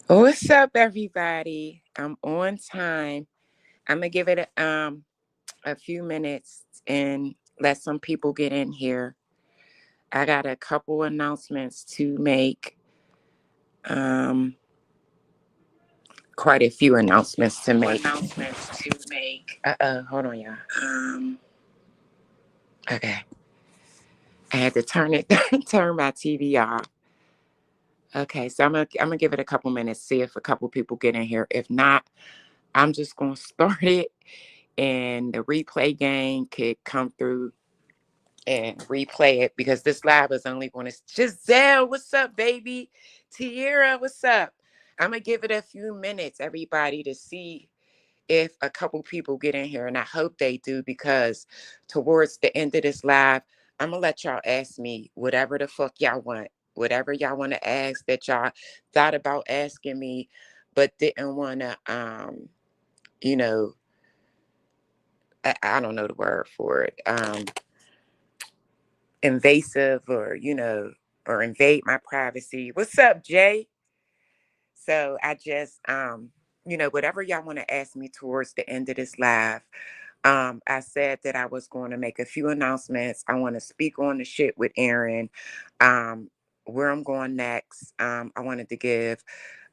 What's up, everybody? I'm on time. I'm gonna give it a few minutes and let some people get in here. I got a couple announcements to make. Um, Quite a few announcements to make. Hold on, y'all. Okay, I had to turn my TV off. Okay, so I'm gonna give it a couple minutes, see if a couple people get in here. If not, I'm just gonna start it, and the replay gang could come through and replay it because this live is only going to Giselle, what's up, baby? Tiara, what's up? I'm gonna give it a few minutes, everybody, to see if a couple people get in here, and I hope they do because towards the end of this live, I'm gonna let y'all ask me whatever the fuck y'all want, whatever y'all want to ask that y'all thought about asking me, but didn't want to, you know, I don't know the word for it. Invasive or or invade my privacy. What's up, Jay? So I just whatever y'all want to ask me towards the end of this live. I said that I was going to make a few announcements. I want to speak on the shit with Aaron. um where I'm going next. I wanted to give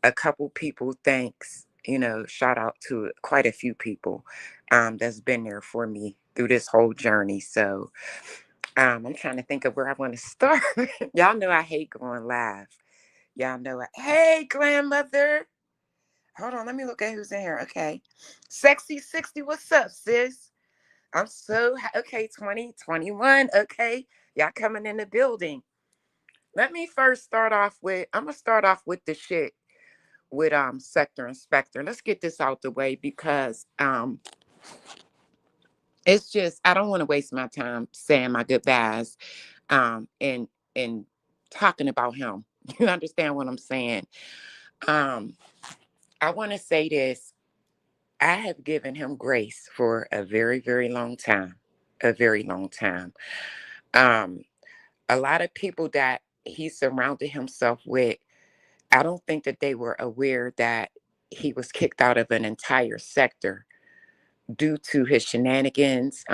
a couple people thanks, shout out to quite a few people that's been there for me through this whole journey. So I'm trying to think of where I want to start. Y'all know I hate going live. Y'all know it. Hey, grandmother. Hold on, let me look at who's in here. Okay. Sexy 60, what's up, sis? I'm so okay, 2021. Okay. Y'all coming in the building. Let me first start off with I'm gonna start off with the shit with Sector Inspector. Let's get this out the way because it's just I don't want to waste my time saying my goodbyes and talking about him. You understand what I'm saying? Um, I want to say this. I have given him grace for a very, very long time. A very long time. Um, a lot of people that he surrounded himself with, I don't think that they were aware that he was kicked out of an entire sector due to his shenanigans,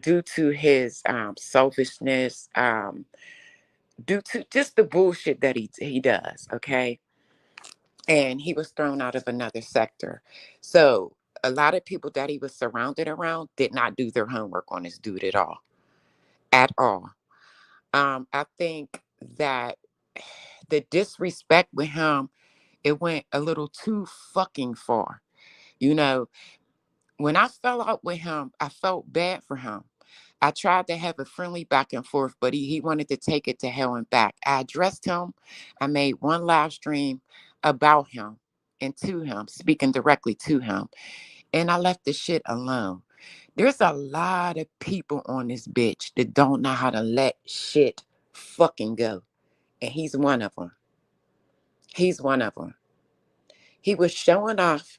due to his selfishness, due to just the bullshit that he does. Okay, and he was thrown out of another sector. So a lot of people that he was surrounded around did not do their homework on this dude at all, at all. I think that the disrespect with him, it went a little too fucking far. You know, when I fell out with him, I felt bad for him. I tried to have a friendly back and forth, but he wanted to take it to hell and back. I addressed him. I made one live stream about him and to him, speaking directly to him. And I left the shit alone. There's a lot of people on this bitch that don't know how to let shit fucking go. And he's one of them. He's one of them. He was showing off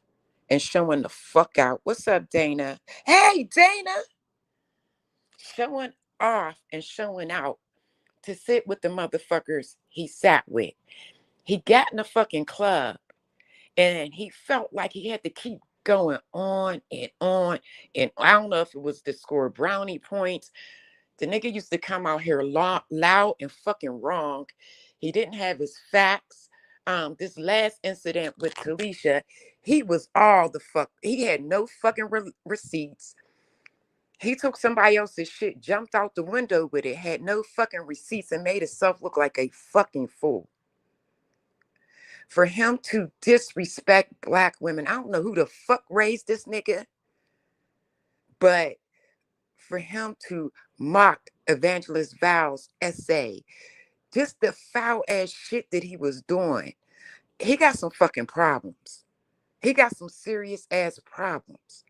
and showing the fuck out. What's up, Dana? Hey, Dana! Showing off and showing out to sit with the motherfuckers he sat with. He got in the fucking club and he felt like he had to keep going on and on. And I don't know if it was to score brownie points. The nigga used to come out here loud and fucking wrong. He didn't have his facts. This last incident with Talisha, he was all the fuck. He had no fucking receipts. He took somebody else's shit, jumped out the window with it, had no fucking receipts, and made himself look like a fucking fool. For him to disrespect black women, I don't know who the fuck raised this nigga, but for him to mock Evangelist Val's essay, just the foul ass shit that he was doing, he got some fucking problems. He got some serious ass problems.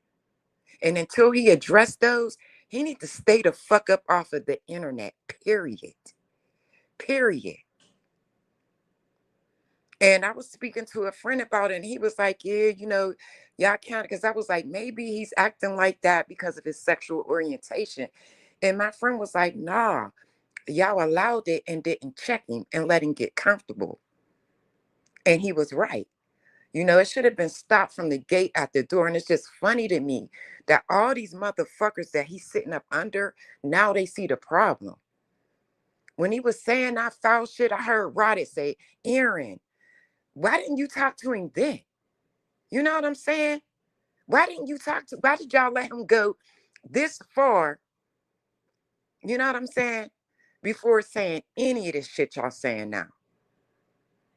And until he addressed those, he need to stay the fuck up off of the internet, period. Period. And I was speaking to a friend about it, and he was like, yeah, y'all can't, because I was like, maybe he's acting like that because of his sexual orientation. And my friend was like, nah, y'all allowed it and didn't check him and let him get comfortable. And he was right. It should have been stopped from the gate at the door. And it's just funny to me that all these motherfuckers that he's sitting up under, now they see the problem. When he was saying that foul shit, I heard Roddy say, Aaron, why didn't you talk to him then? You know what I'm saying? Why did y'all let him go this far? You know what I'm saying? Before saying any of this shit y'all saying now.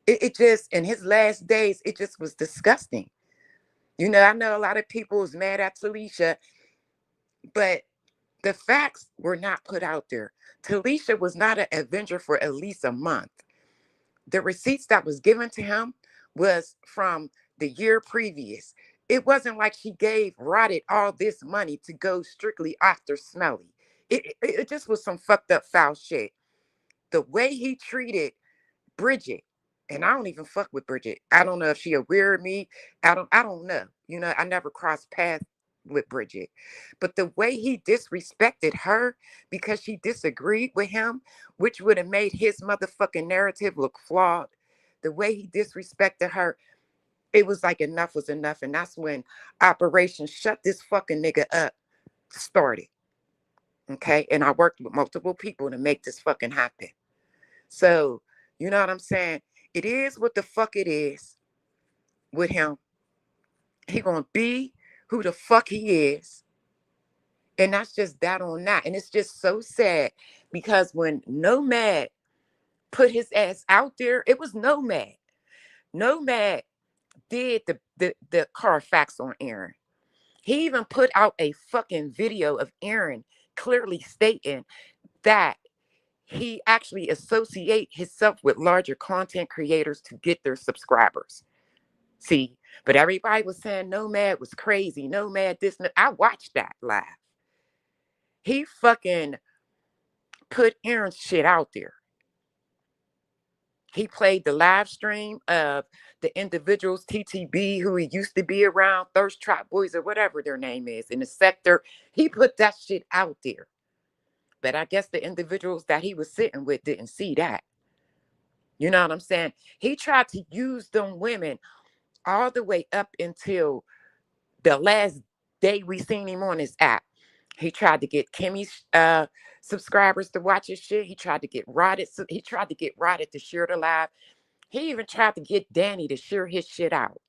It just, in his last days, it just was disgusting. I know a lot of people was mad at Talisha, but the facts were not put out there. Talisha was not an Avenger for at least a month. The receipts that was given to him was from the year previous. It wasn't like she gave Roddy all this money to go strictly after Smelly. It just was some fucked up foul shit. The way he treated Bridget, and I don't even fuck with Bridget. I don't know if she aware of me. I don't know. I never crossed paths with Bridget. But the way he disrespected her because she disagreed with him, which would have made his motherfucking narrative look flawed. The way he disrespected her, it was like enough was enough. And that's when Operation Shut This Fucking Nigga Up started. Okay. And I worked with multiple people to make this fucking happen. So, you know what I'm saying? It is what the fuck it is with him. He gonna be who the fuck he is. And that's just that on that. And it's just so sad because when Nomad put his ass out there, it was Nomad. Nomad did the Carfax on Aaron. He even put out a fucking video of Aaron clearly stating that he actually associate himself with larger content creators to get their subscribers. See, but everybody was saying Nomad was crazy. Nomad this. I watched that live. He fucking put Aaron's shit out there. He played the live stream of the individuals, TTB, who he used to be around, Thirst Trap Boys or whatever their name is in the sector. He put that shit out there. But I guess the individuals that he was sitting with didn't see that. You know what I'm saying? He tried to use them women all the way up until the last day we seen him on his app. He tried to get Kimmy's subscribers to watch his shit. He tried to get Roddy. He tried to get Roddy to share the live. He even tried to get Danny to share his shit out.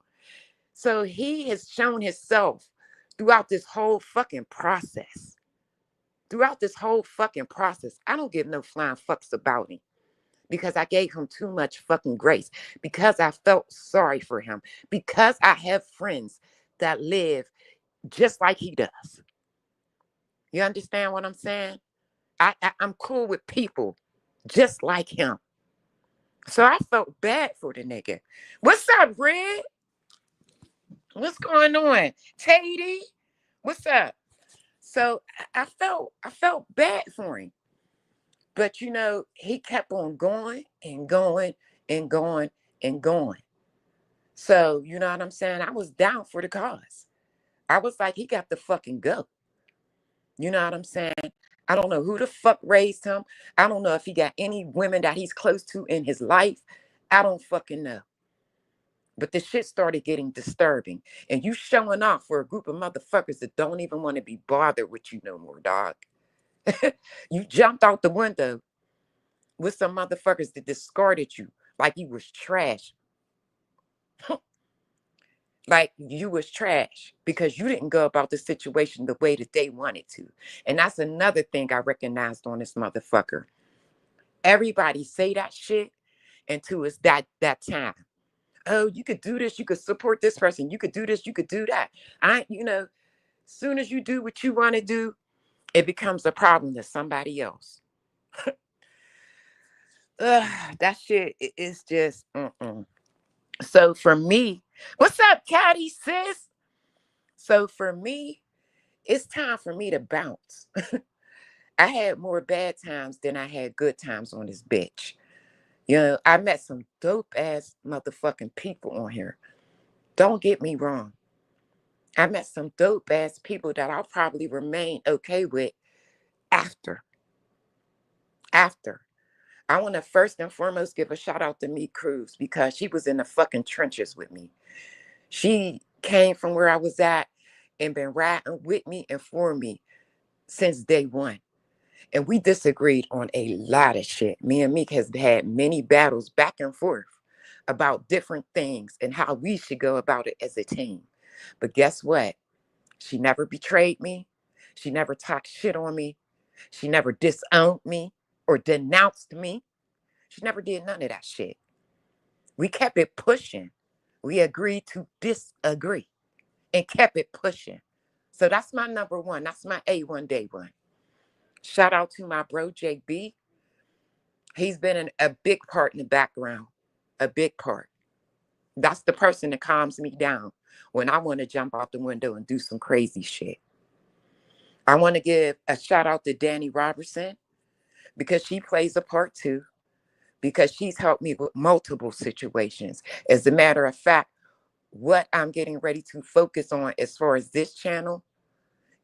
So he has shown himself throughout this whole fucking process. Throughout this whole fucking process, I don't give no flying fucks about him because I gave him too much fucking grace, because I felt sorry for him, because I have friends that live just like he does. You understand what I'm saying? I'm cool with people just like him. So I felt bad for the nigga. What's up, Red? What's going on? Tatey? What's up? So I felt bad for him. But he kept on going and going and going and going. So, you know what I'm saying? I was down for the cause. I was like, he got to fucking go. You know what I'm saying? I don't know who the fuck raised him. I don't know if he got any women that he's close to in his life. I don't fucking know. But the shit started getting disturbing. And you showing off for a group of motherfuckers that don't even want to be bothered with you no more, dog. You jumped out the window with some motherfuckers that discarded you like you was trash. Like you was trash because you didn't go about the situation the way that they wanted to. And that's another thing I recognized on this motherfucker. Everybody say that shit until it's that time. Oh, you could do this, you could support this person, you could do this, you could do that. Soon as you do what you want to do, it becomes a problem to somebody else. That shit is just So for me, what's up, Caddy sis? So for me, it's time for me to bounce. I had more bad times than I had good times on this bitch. I met some dope ass motherfucking people on here. Don't get me wrong. I met some dope ass people that I'll probably remain okay with after. After. I want to first and foremost give a shout out to Meek Cruz because she was in the fucking trenches with me. She came from where I was at and been riding with me and for me since day one. And we disagreed on a lot of shit. Me and Meek has had many battles back and forth about different things and how we should go about it as a team. But guess what? She never betrayed me. She never talked shit on me. She never disowned me or denounced me. She never did none of that shit. We kept it pushing. We agreed to disagree and kept it pushing. So that's my number one. That's my A1 day one. Shout out to my bro, JB. He's been a big part in the background, a big part. That's the person that calms me down when I want to jump out the window and do some crazy shit. I want to give a shout out to Danny Robertson because she plays a part too, because she's helped me with multiple situations. As a matter of fact, what I'm getting ready to focus on as far as this channel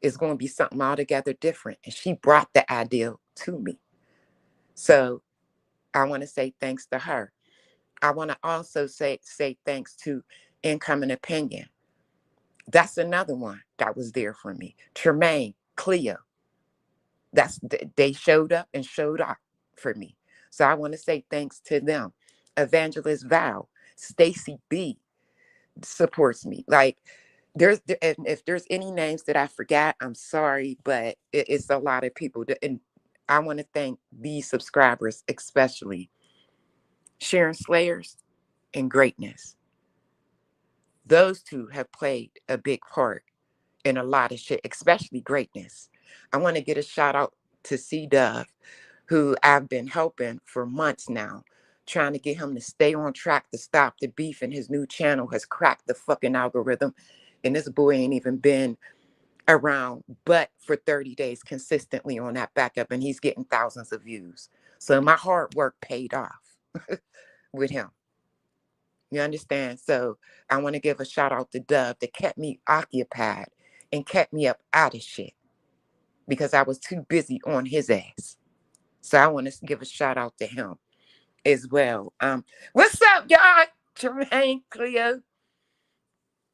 is going to be something altogether different. And she brought the idea to me. So I want to say thanks to her. I want to also say thanks to Incoming Opinion. That's another one that was there for me. Tremaine, Cleo. They showed up and showed up for me. So I want to say thanks to them. Evangelist Val, Stacy B supports me. Like if there's any names that I forgot, I'm sorry, but it's a lot of people. And I want to thank these subscribers, especially Sharon Slayers and Greatness. Those two have played a big part in a lot of shit, especially Greatness. I want to get a shout out to C Dove, who I've been helping for months now, trying to get him to stay on track to stop the beef. And his new channel has cracked the fucking algorithm. And this boy ain't even been around but for 30 days consistently on that backup. And he's getting thousands of views. So my hard work paid off with him. You understand? So I want to give a shout out to Dove that kept me occupied and kept me up out of shit because I was too busy on his ass. So I want to give a shout out to him as well. What's up, y'all? Jermaine, Cleo.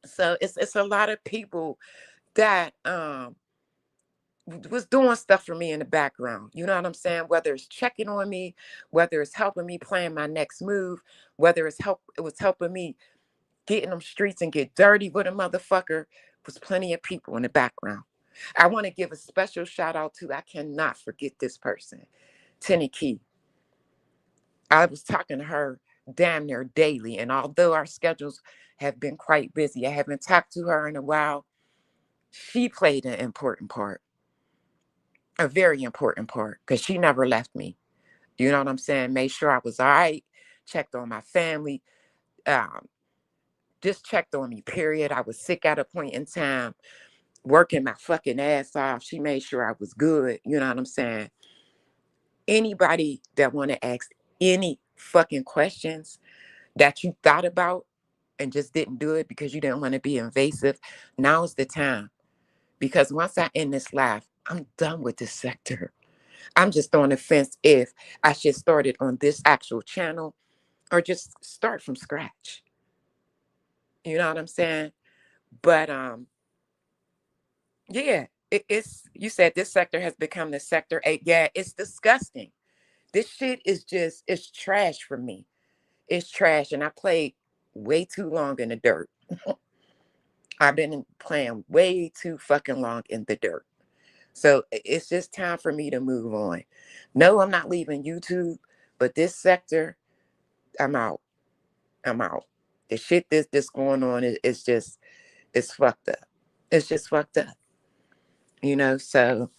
So it's a lot of people that was doing stuff for me in the background. You know what I'm saying? Whether it's checking on me, whether it's helping me plan my next move, whether it was helping me get in them streets and get dirty with a motherfucker, was plenty of people in the background. I want to give a special shout out to, I cannot forget this person, Tenny Key. I was talking to her damn near daily. And although our schedules have been quite busy, I haven't talked to her in a while. She played an important part, a very important part, because she never left me. You know what I'm saying? Made sure I was all right, checked on my family, um, just checked on me, period. I was sick at a point in time, working my fucking ass off. She made sure I was good. You know what I'm saying? Anybody that want to ask any fucking questions that you thought about and just didn't do it because you didn't want to be invasive, now's the time. Because once I end this live, I'm done with this sector. I'm just on the fence if I should start it on this actual channel or just start from scratch. You know what I'm saying? But yeah, it's you said this sector has become the sector 8. Yeah, it's disgusting. This shit is just it's trash for me. It's trash, and I played way too long in the dirt. I've been playing way too fucking long in the dirt. So it's just time for me to move on. No, I'm not leaving YouTube, but this sector, I'm out. I'm out. The shit that's going on is just it's fucked up. It's just fucked up. You know, so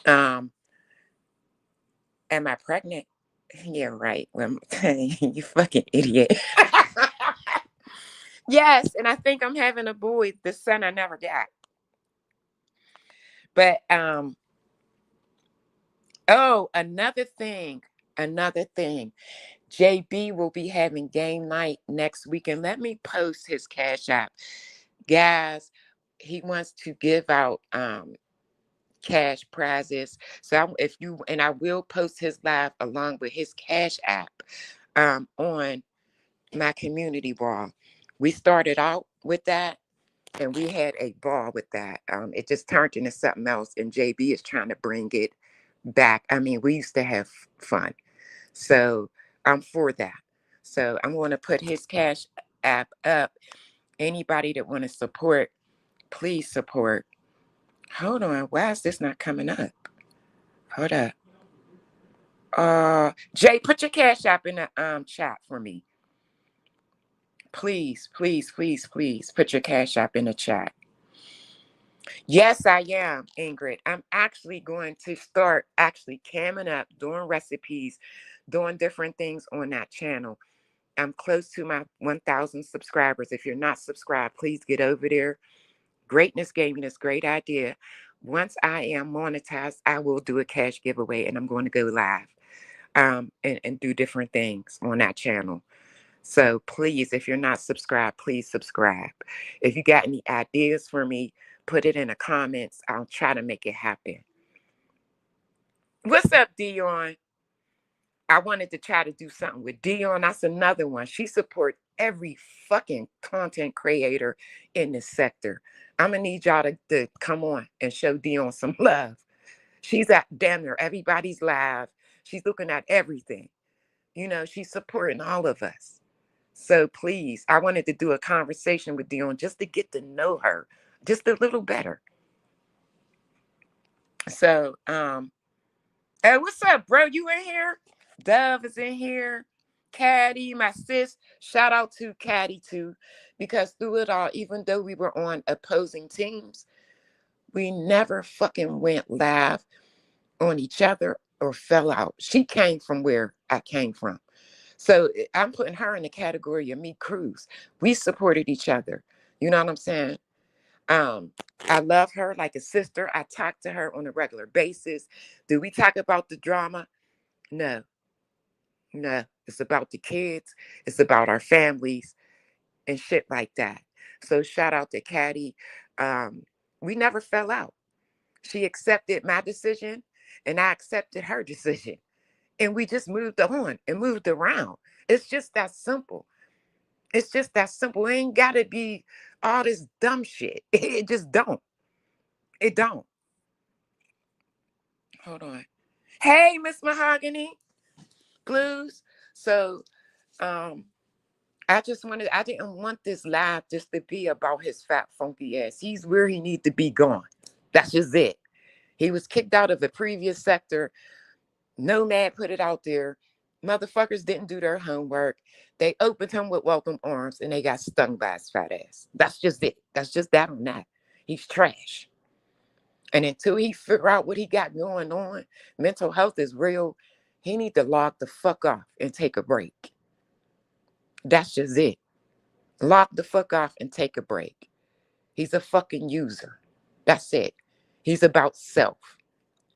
um am I pregnant? Yeah, right. Well, you fucking idiot. Yes, and I think I'm having a boy, the son I never got. But oh, another thing. JB will be having game night next week, and let me post his cash app. Guys, he wants to give out cash prizes. So if you, and I will post his live along with his Cash App on my community wall. We started out with that and we had a ball with that. It just turned into something else, and JB is trying to bring it back. I mean, we used to have fun. So I'm for that. So I'm going to put his Cash App up. Anybody that want to support, please support. Hold on. Why is this not coming up? Hold up. Jay, put your Cash App in the chat for me. Please, please, please, please put your Cash App in the chat. Yes, I am, Ingrid. I'm actually going to start actually camming up, doing recipes, doing different things on that channel. I'm close to my 1,000 subscribers. If you're not subscribed, please get over there. Greatness gave me this great idea. Once I am monetized, I will do a cash giveaway, and I'm going to go live and do different things on that channel. So please, if you're not subscribed, please subscribe. If you got any ideas for me, put it in the comments. I'll try to make it happen. What's up, Dion? I wanted to try to do something with Dion. That's another one. She supports every fucking content creator in this sector. I'm going to need y'all to come on and show Dion some love. She's at damn near everybody's live. She's looking at everything. You know, she's supporting all of us. So please, I wanted to do a conversation with Dion just to get to know her just a little better. So, hey, what's up, bro? You in here? Dove is in here. Caddy, my sis. Shout out to Caddy too, because through it all, even though we were on opposing teams, we never fucking went live on each other or fell out. She came from where I came from. So I'm putting her in the category of me, Cruz. We supported each other. You know what I'm saying? I love her like a sister. I talk to her on a regular basis. Do we talk about the drama? No, no. It's about the kids. It's about our families and shit like that. So shout out to Caddy. We never fell out. She accepted my decision and I accepted her decision. And we just moved on and moved around. It's just that simple. It's just that simple. It ain't gotta be all this dumb shit. It just don't. It don't. Hold on. Hey, Miss Mahogany Blues. So I didn't want this live just to be about his fat funky ass. He's where he need to be gone. That's just it. He was kicked out of a previous sector. Nomad put it out there. Motherfuckers didn't do their homework. They opened him with welcome arms and they got stung by his fat ass. That's just it. That's just that on that. He's trash. And until he figure out what he got going on, mental health is real. He need to log the fuck off and take a break. That's just it. Log the fuck off and take a break. He's a fucking user. That's it. He's about self.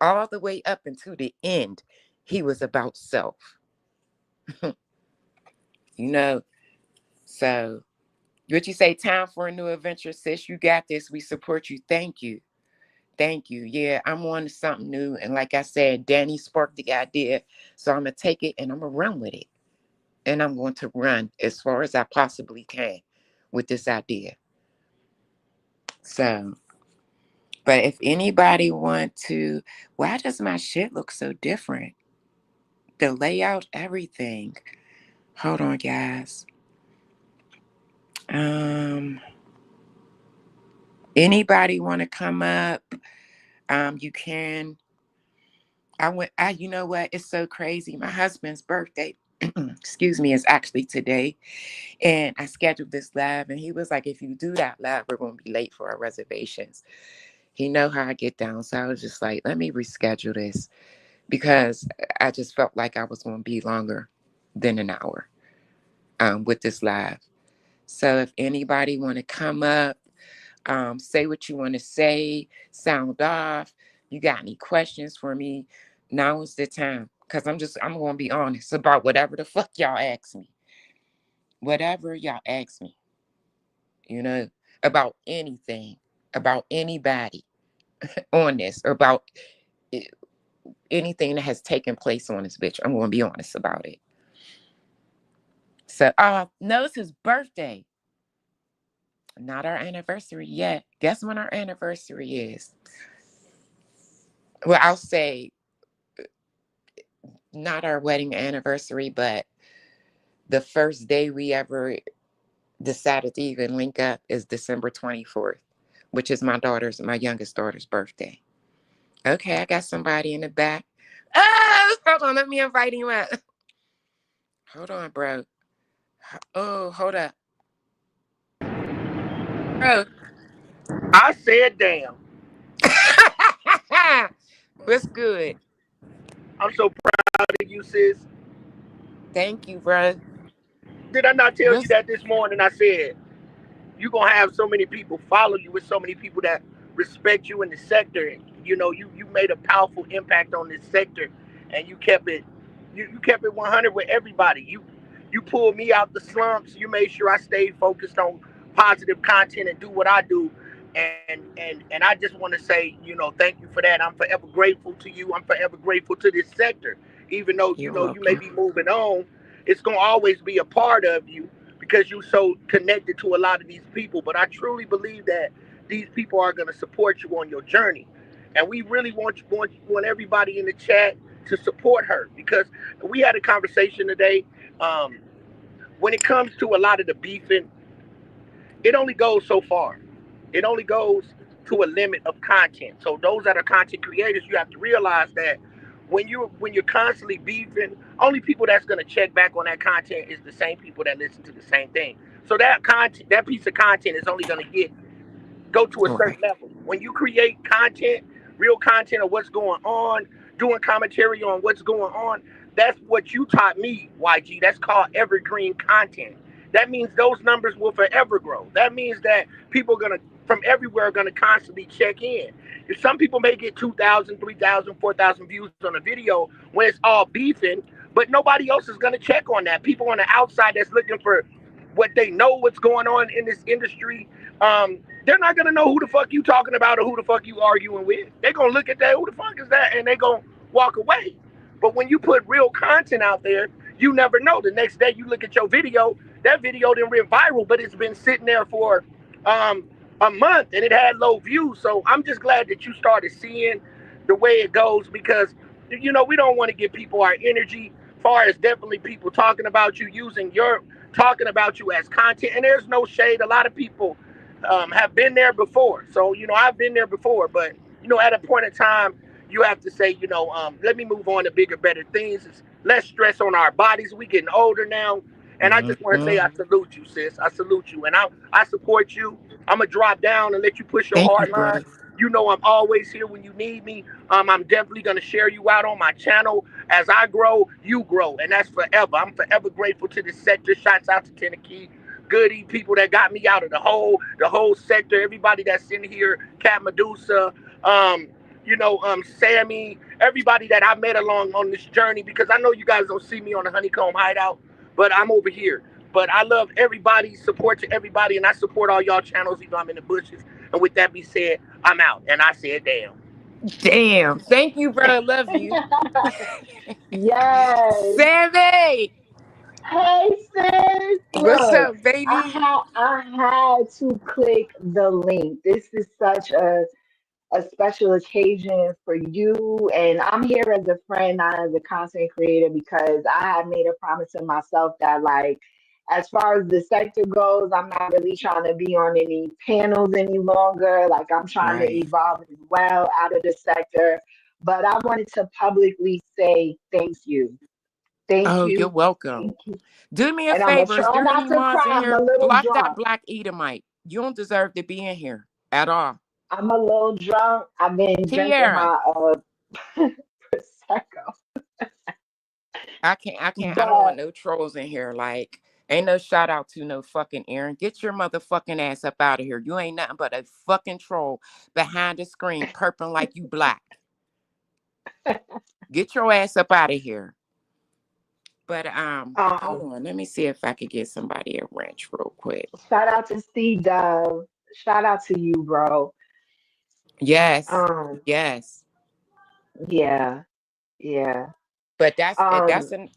All the way up until the end, he was about self. You know, so what you say, time for a new adventure, sis. You got this. We support you. Thank you. Thank you. Yeah, I'm on to something new. And like I said, Danny sparked the idea. So I'm going to take it and I'm going to run with it. And I'm going to run as far as I possibly can with this idea. So, but if anybody want to, why does my shit look so different? The layout, everything. Hold on, guys. Anybody want to come up? You can. You know what? It's so crazy. My husband's birthday, excuse me, is actually today. And I scheduled this live and he was like, if you do that live, we're going to be late for our reservations. He know how I get down. So I was just like, let me reschedule this because I just felt like I was going to be longer than an hour with this live. So if anybody want to come up, say what you want to say, sound off. You got any questions for me? Now is the time. Because I'm going to be honest about whatever the fuck y'all ask me. Whatever y'all ask me, about anything, about anybody. on this, or about anything that has taken place on this bitch. I'm going to be honest about it. So, no, it's his birthday. Not our anniversary yet. Guess when our anniversary is? Well, I'll say not our wedding anniversary, but the first day we ever decided to even link up is December 24th, which is my youngest daughter's birthday. Okay, I got somebody in the back. Hold on, let me invite him up. Hold on, bro. Oh, hold up. Bro. I said, damn. What's good? I'm so proud of you, sis. Thank you, bro. Did I not tell you What's that this morning? I said, you're going to have so many people follow you with so many people that respect you in the sector. You know, you made a powerful impact on this sector, and you kept it 100 with everybody. You pulled me out the slumps. You made sure I stayed focused on positive content and do what I do. And I just want to say, thank you for that. I'm forever grateful to you. I'm forever grateful to this sector. Even though, you're you may welcome. be moving on, it's gonna always be a part of you because you're so connected to a lot of these people. But I truly believe that these people are going to support you on your journey, and we really want everybody in the chat to support her because we had a conversation today. Um, when it comes to a lot of the beefing, it only goes so far. It only goes to a limit of content. So those that are content creators, you have to realize that when you're constantly beefing, only people that's going to check back on that content is the same people that listen to the same thing. So that content, that piece of content is only going to go to a All right. certain level. When you create content, real content of what's going on, doing commentary on what's going on, that's what you taught me, YG. That's called evergreen content. That means those numbers will forever grow. That means that people are gonna from everywhere are gonna constantly check in. If some people may get 2,000, 3,000, 4,000 views on a video when it's all beefing, but nobody else is gonna check on that. People on the outside that's looking for what they know what's going on in this industry, they're not gonna know who the fuck you talking about or who the fuck you arguing with. They're gonna look at that, who the fuck is that, and they gonna walk away. But when you put real content out there, you never know. The next day you look at your video, that video didn't went viral, but it's been sitting there for um, a month and it had low views. So I'm just glad that you started seeing the way it goes because we don't want to give people our energy. Far as definitely people talking about you, using your talking about you as content, and there's no shade. A lot of people have been there before. So, I've been there before, but, at a point in time, you have to say, let me move on to bigger, better things. It's less stress on our bodies. We getting older now. And I just want to say Mm-hmm. I salute you, sis. I salute you. And I support you. I'm going to drop down and let you push your Thank you, hard line. bro. You know I'm always here when you need me. I'm definitely going to share you out on my channel. As I grow, you grow. And that's forever. I'm forever grateful to this sector. Shouts out to Tennessee. Goody people that got me out of the whole sector. Everybody that's in here, Cat Medusa, Sammy, everybody that I met along on this journey. Because I know you guys don't see me on the Honeycomb Hideout, but I'm over here. But I love everybody, support to everybody, and I support all y'all channels, even though I'm in the bushes. And with that being said, I'm out. And I said, damn. Damn. Thank you, bro. Love you. Yes. Sammy, Hey sis, what's look, up, baby? I had to click the link. This is such a special occasion for you, and I'm here as a friend, not as a content creator, because I have made a promise to myself that, like, as far as the sector goes, I'm not really trying to be on any panels any longer. Like, I'm trying to Right. evolve as well out of the sector. But I wanted to publicly say thank you. Thank Oh, you're you. welcome. Thank you. Do me a And I'm gonna favor. Is try there any not to mods in cry. I'm a here? little Block that drunk. black Edomite. You don't deserve to be in here at all. I'm a little drunk. I've been drinking Tierra, my prosecco. I don't want But no trolls in here. Like, ain't no shout out to no fucking Aaron. Get your motherfucking ass up out of here. You ain't nothing but a fucking troll behind the screen, perping like you black. Get your ass up out of here. But hold um, on. Let me see if I could get somebody a wrench real quick. shout out to C Dove. Shout out to you, bro. Yes. Um, Yes. yeah, yeah. But that's Um, an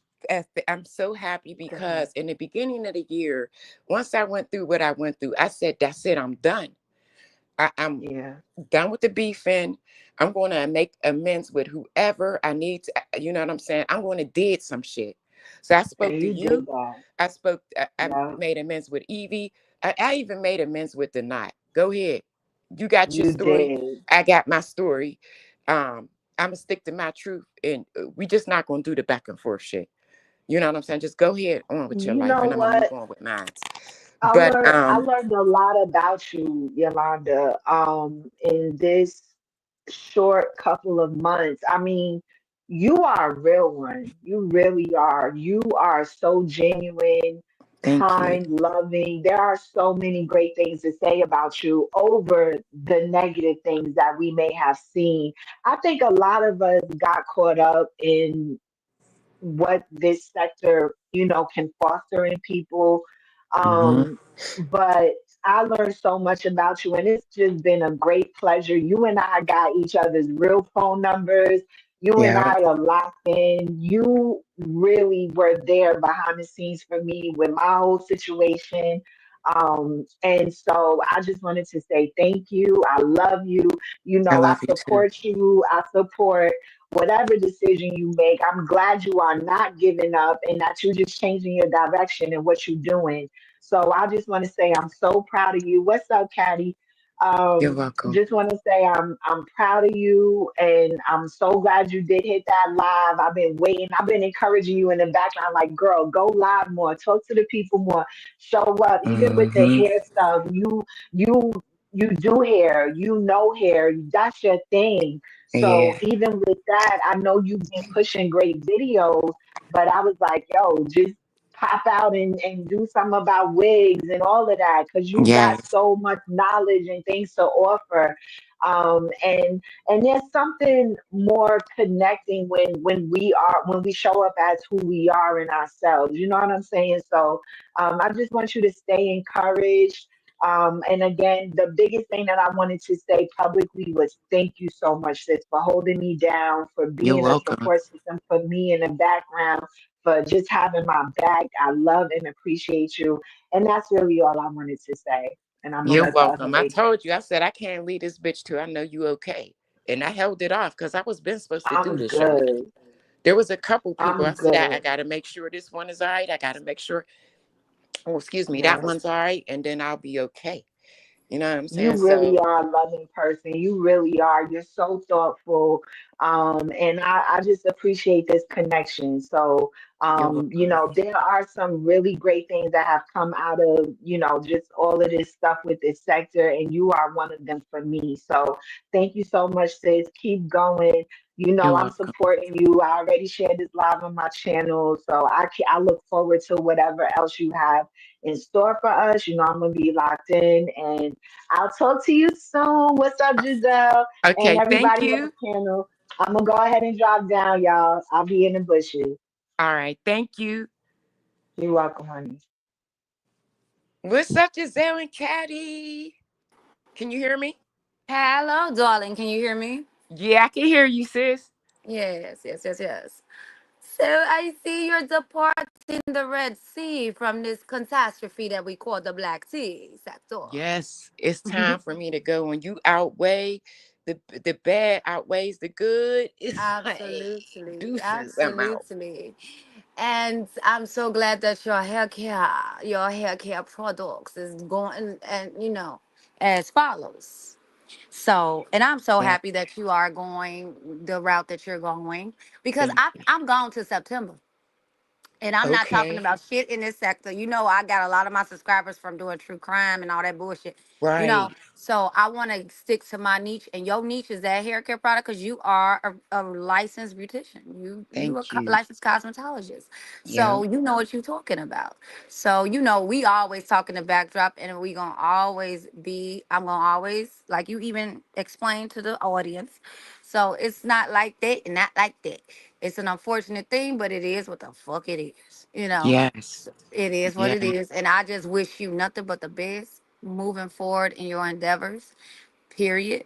I'm so happy go ahead. because in the beginning of the year, once I went through what I went through, I said, "That's it. I'm done. I'm Yeah, done with the beefing. I'm going to make amends with whoever I need to. You know what I'm saying? I'm going to did some shit." So I and spoke to you did you. that. I Yeah, made amends with Evie. I even made amends with the knot. Go ahead. You got your you story. did. I got my story. Um, I'm gonna stick to my truth, and we just not gonna do the back and forth shit. You know what I'm saying? Just go ahead on with your You life, know and I'm gonna move what? on with mine. I But learned I learned a lot about you, Yolanda, in this short couple of months. I mean, you are a real one. You really are. You are so genuine, thank you. kind, loving. There are so many great things to say about you over the negative things that we may have seen. I think a lot of us got caught up in what this sector, can foster in people. Hmm. Um, but I learned so much about you, and it's just been a great pleasure. You and I got each other's real phone numbers. You and Yeah, I are locked in. You really were there behind the scenes for me with my whole situation. And so I just wanted to say thank you. I love you. I I love you too. support you. I support whatever decision you make. I'm glad you are not giving up and that you're just changing your direction and what you're doing. So I just want to say I'm so proud of you. What's up, Caddy? You're welcome. Just want to say I'm proud of you and I'm so glad you did hit that live. I've been waiting. I've been encouraging you in the background, like, girl, go live more, talk to the people more, show up. Even with the Hmm. hair stuff, you you do hair, hair, that's your thing. So Yeah. even with that, I know you've been pushing great videos, but I was like, yo, just pop out and do something about wigs and all of that because you got Yes. so much knowledge and things to offer. And there's something more connecting when we show up as who we are in ourselves. You know what I'm saying? So I just want you to stay encouraged. And again, the biggest thing that I wanted to say publicly was thank you so much, sis, for holding me down, for You're being a welcome. support system for me in the background, for just having my back. I love and appreciate you. And that's really all I wanted to say. And I'm gonna You're let the other welcome. I lady. told you. I said I can't leave this bitch till I know you okay, and I held it off because I was been supposed to do I'm this show. good. There was a couple people. I I'm said I good. got to make sure this one is all right. I got to make sure. Oh, excuse me, that Yes. one's all right, and then I'll be okay. You know what I'm You saying? really So are a loving person. You really are. You're so thoughtful. And I just appreciate this connection. So, you're welcome. there are some really great things that have come out of, just all of this stuff with this sector, and you are one of them for me. So, thank you so much, sis. Keep going. You're I'm welcome. supporting you. I already shared this live on my channel, so I look forward to whatever else you have in store for us. I'm gonna be locked in, and I'll talk to you soon. What's up, Giselle? And Okay, thank everybody on the you. panel. I'm gonna go ahead and drop down, y'all. I'll be in the bushes. All right, thank you. You're welcome, honey. What's up, Giselle and Caddy? Can you hear me? Hello, darling. Can you hear me? Yeah, I can hear you, sis. Yes, yes, yes, yes. So I see you're departing the Red Sea from this catastrophe that we call the Black Sea sector. Yes, it's time for me to go. When you outweigh the bad outweighs the good, it's like Absolutely, deuces. I'm out. absolutely. And I'm so glad that your hair care products is going and as follows. So, and I'm so Yeah. happy that you are going the route that you're going because Thank you. I'm gone to September. And I'm not talking Okay. about shit in this sector. I got a lot of my subscribers from doing true crime and all that bullshit. Right. So I want to stick to my niche, and your niche is that hair care product because you are a licensed beautician. You a Thank you. licensed cosmetologist, Yeah. so you know what you're talking about. So we always talk in the backdrop, and we gonna always be. I'm gonna always like you even explain to the audience. So it's not like that and not like that. It's an unfortunate thing, but it is what the fuck it is. Yes. It is what it Yeah. is. And I just wish you nothing but the best moving forward in your endeavors. period.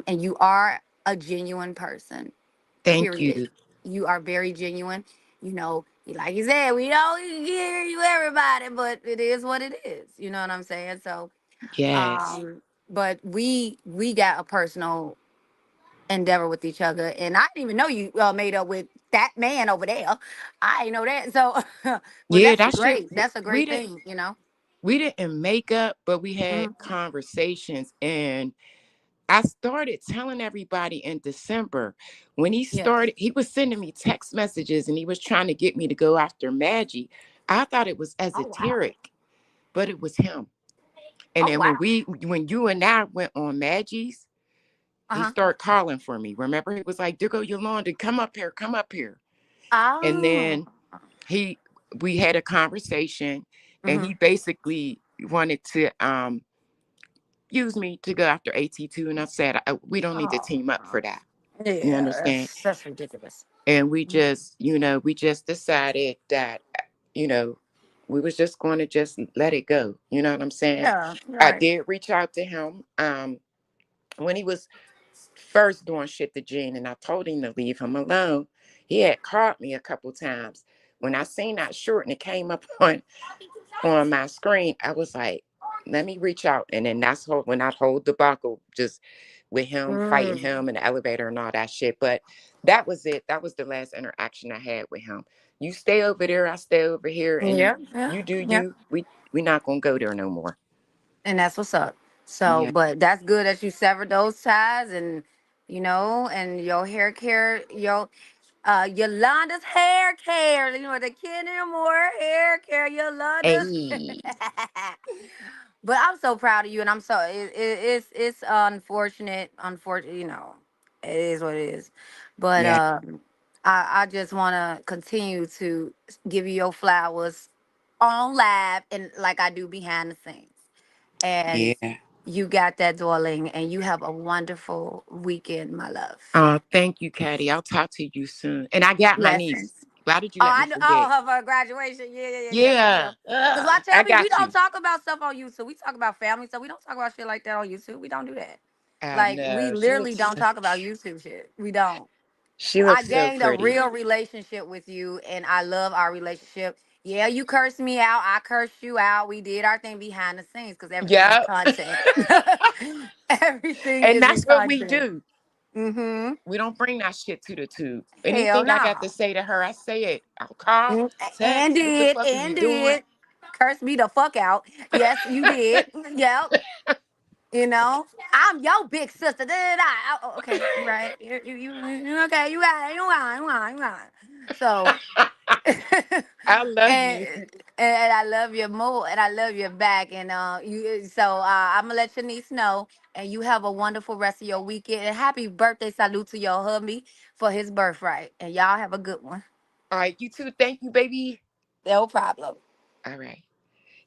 And you are a genuine person, Thank period. you. You are very genuine. You know, like you said, we don't hear you everybody, but it is what it is. You know what I'm saying? So, Yes. but we got a personal endeavor with each other, and I didn't even know you made up with that man over there. I didn't know that. So, but Yeah, that's that shit. great. That's a We great didn't. thing. You know. We didn't make up, but we had Mhm. conversations, and I started telling everybody in December when he Yes. started. He was sending me text messages, and he was trying to get me to go after Maggie. I thought it was Oh wow. esoteric, but it was him. And Oh then wow. when you and I went on Maggie's, Uh he huh. started calling for me. Remember, he was like, "There go Yolanda, come up here, come up here." And Oh. then he, we had a conversation, and Hmm. he basically wanted to use me to go after AT2, and I said, we don't need to Oh. team up for that. You Yeah, understand? that's ridiculous. And we just, we just decided that, you know, we was just going to just let it go. You know what I'm saying? Yeah. I Right. did reach out to him when he was first doing shit to Gene, and I told him to leave him alone. He had called me a couple times. When I seen that short and it came up on my screen, I was like, let me reach out. And then when that whole debacle, just with him fighting Mm. him in the elevator and all that shit. But that was it. That was the last interaction I had with him. You stay over there, I stay over here, and Yeah. Yeah. you do Yeah. you. We not gonna go there no more. And that's what's up. So, Yeah. but that's good that you severed those ties, and and your hair care, Yolanda's hair care, the Kenny Moore hair care, Yolanda. Hey. But I'm so proud of you, and I'm so it's unfortunate, it is what it is. But Yeah. I just want to continue to give you your flowers on live and like I do behind the scenes. And Yeah. you got that, darling, and you have a wonderful weekend, my love. Oh, thank you, Caddy. I'll talk to you soon. And I got my niece. Blessings. Why did you Oh, let me I know. Oh, forget? her graduation. Yeah, yeah, yeah, yeah, for Yeah. sure. Because I tell I people we got don't you. talk about stuff on YouTube. We talk about family stuff. We don't talk about shit like that on YouTube. We don't do that. I Like we know. literally don't talk about YouTube shit. We don't. She I looks so gained a pretty. real relationship with you, and I love our relationship. Yeah, you cursed me out. I cursed you out. We did our thing behind the scenes because everything is Yeah. content. Everything And is in that's what we content. do. Mm-hmm. We don't bring that shit to the tube. Hell Anything I got no. to say to her, I say it. I'll call, And text, what the did, fuck are you and doing? did. Curse me the fuck out. Yes, you did. Yep. I'm your big sister. Da, da, da. Oh, okay, you right. Okay, you got it. You got it. So, I love and you. and I love you more, and I love you back. And you. So I'm gonna let your niece know, and you have a wonderful rest of your weekend. And happy birthday, salute to your hubby for his birthright. And y'all have a good one. All right, you too. Thank you, baby. No problem. All right.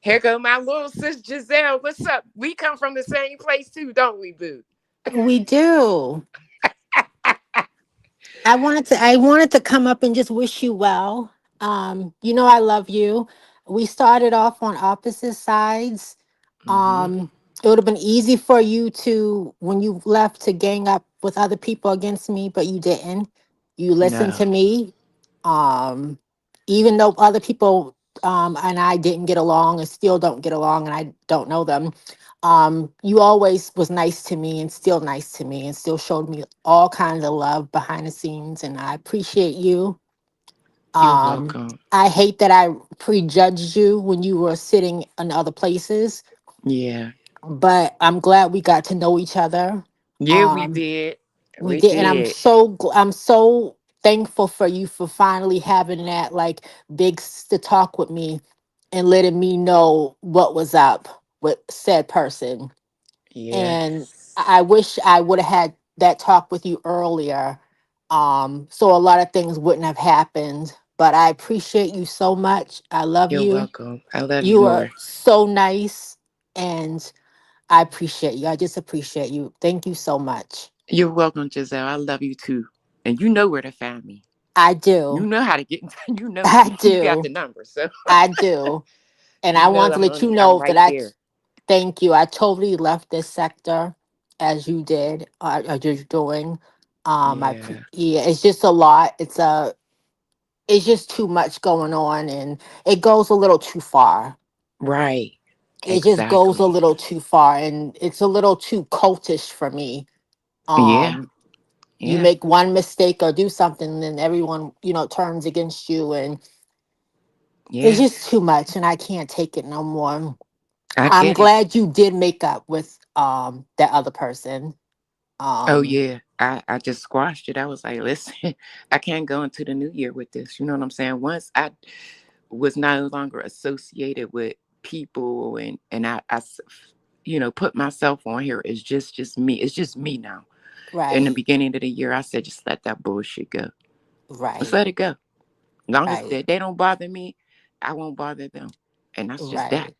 Here go my little sis Giselle. What's up? We come from the same place too, don't we, boo? We do. I wanted to come up and just wish you well. I love you. We started off on opposite sides. Mm-hmm. Um, it would have been easy for you to, when you left, to gang up with other people against me, but you didn't. You listened No. to me. Um, Even though other people and I didn't get along and still don't get along, and I don't know them, you always was nice to me and still nice to me and still showed me all kinds of love behind the scenes, and I appreciate you. You're um welcome. I hate that I prejudged you when you were sitting in other places, Yeah. but I'm glad we got to know each other. Yeah, we um did. we We did, and did. I'm so thankful for you for finally having that, like, to talk with me and letting me know what was up with said person. And Yes. I wish I would have had that talk with you earlier, so a lot of things wouldn't have happened. But I appreciate you so much. I love You're you. welcome. I love you You are more. so nice, and I appreciate you. I just appreciate you. Thank you so much. You're welcome, Giselle. I love you too. And you know where to find me. I You do. know how to get you know I you got the do. number. So I do. And you I know want to let you I'm know that right there. thank you. I totally left this sector. as you did, or you're doing. Yeah. Yeah, it's just a lot. It's just too much going on, and it goes a little too far. Right. It just goes a Exactly. little too far, and it's a little too cultish for me. Yeah. Um, you Yeah. make one mistake or do something, then everyone, turns against you, and it's Yeah. just too much, and I can't take it no more. I I'm get it. glad you did make up with that other person. Oh Um, yeah. I just squashed it. I was like, listen, I can't go into the new year with this. You know what I'm saying? Once I was no longer associated with people, and put myself on here. It's just me. It's just me now. In the right, beginning of the year, I said, just let that bullshit go. Just right, let it go. Long as right, they don't bother me, I won't bother them. And that's just that, right.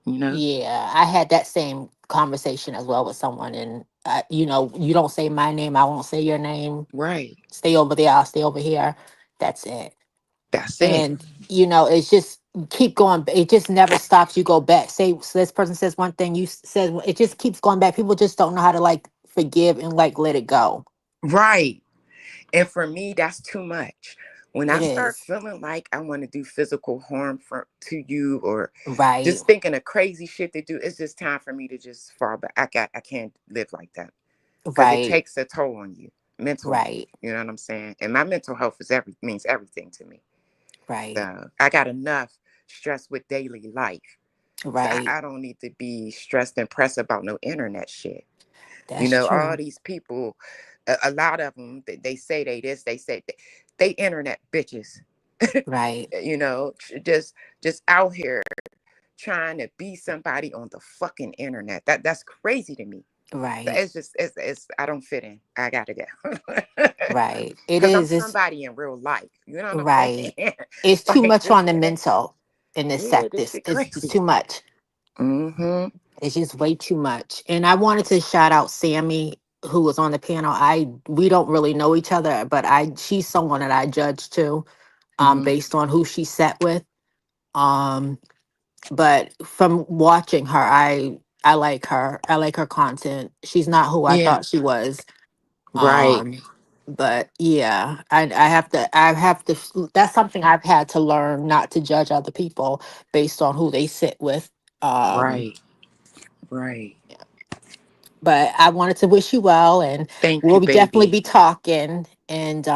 you know? Yeah, I had that same conversation as well with someone, and you don't say my name, I won't say your name. Right. Stay over there, I'll stay over here. That's it. That's it. And it's just keep going. It just never stops. You go back. Say so this person says one thing, says it just keeps going back. People just don't know how to like forgive and like let it go. Right. And for me, that's too much. When I It start is feeling like I want to do physical harm to you, or right, just thinking of crazy shit to do, it's just time for me to just fall back. I can't live like that, because it right, takes a toll on you mentally. right, You know what I'm saying? And my mental health means everything to me. right, So I got enough stress with daily life. So right. I don't need to be stressed and pressed about no internet shit. That's All true. these people, a lot of them, they say they this, they say they internet bitches. Right, Just out here trying to be somebody on the fucking internet. That's crazy to me. So right, it's I don't fit in. I gotta go. right. It Because I'm is. It's somebody in real life. You know what I'm right. saying? It's too Like much this on the shit ain't. mental in this Yeah, sect. this This shit it's just crazy. too much. Mm-hmm. It's just way too much. And I wanted to shout out Sammy, who was on the panel. We don't really know each other, but she's someone that I judge too, Mm-hmm. based on who she sat with. Um, but from watching her, I like her. I like her content. She's not who I Yeah. thought she was. Right. Um, but yeah, I have to that's something I've had to learn, not to judge other people based on who they sit with. Um, Right. Right. but I wanted to wish you well, and Thank we'll you, definitely baby. be talking. And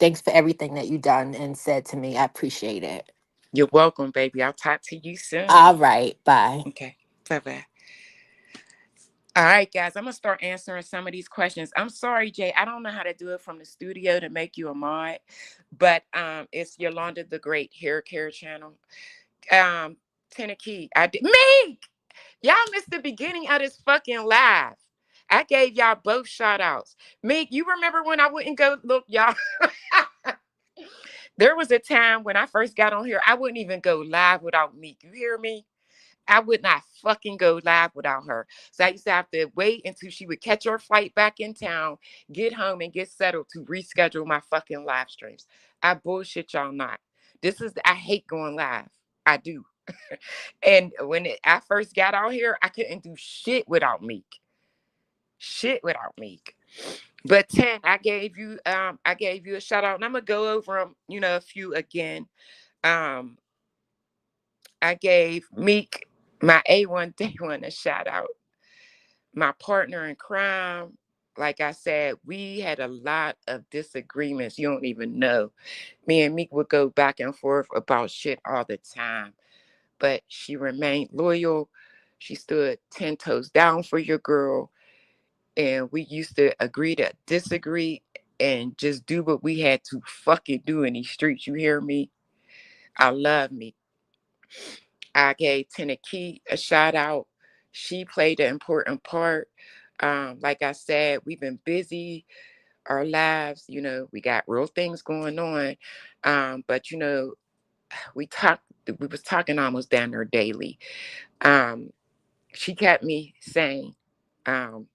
thanks for everything that you done and said to me. I appreciate it. You're welcome, baby. I'll talk to you soon. All right, bye. Okay. Bye bye. All right, guys. I'm gonna start answering some of these questions. I'm sorry, Jay. I don't know how to do it from the studio to make you a mod, but it's Yolanda the Great Hair Care Channel. Tennessee. I did me. Y'all missed the beginning of this fucking live. I gave y'all both shout outs. Meek, you remember when I wouldn't go look, y'all? There was a time when I first got on here, I wouldn't even go live without Meek. You hear me? I would not fucking go live without her. So I used to have to wait until she would catch her flight back in town, get home, and get settled to reschedule my fucking live streams. I bullshit y'all not. I hate going live. I do. And I first got out here, I couldn't do shit without Meek. Shit without Meek. But 10, I gave you a shout out, and I'm gonna go over them, a few again. Um, I gave Meek, my A1 day one, a shout out. My partner in crime, like I said, we had a lot of disagreements. You don't even know. Me and Meek would go back and forth about shit all the time, but she remained loyal. She stood 10 toes down for your girl. And we used to agree to disagree and just do what we had to fucking do in these streets. You hear me? I love me. I gave Key a shout out. She played an important part. Like I said, we've been busy our lives. We got real things going on. But we was talking almost down there daily. Um, she kept me sane. Um,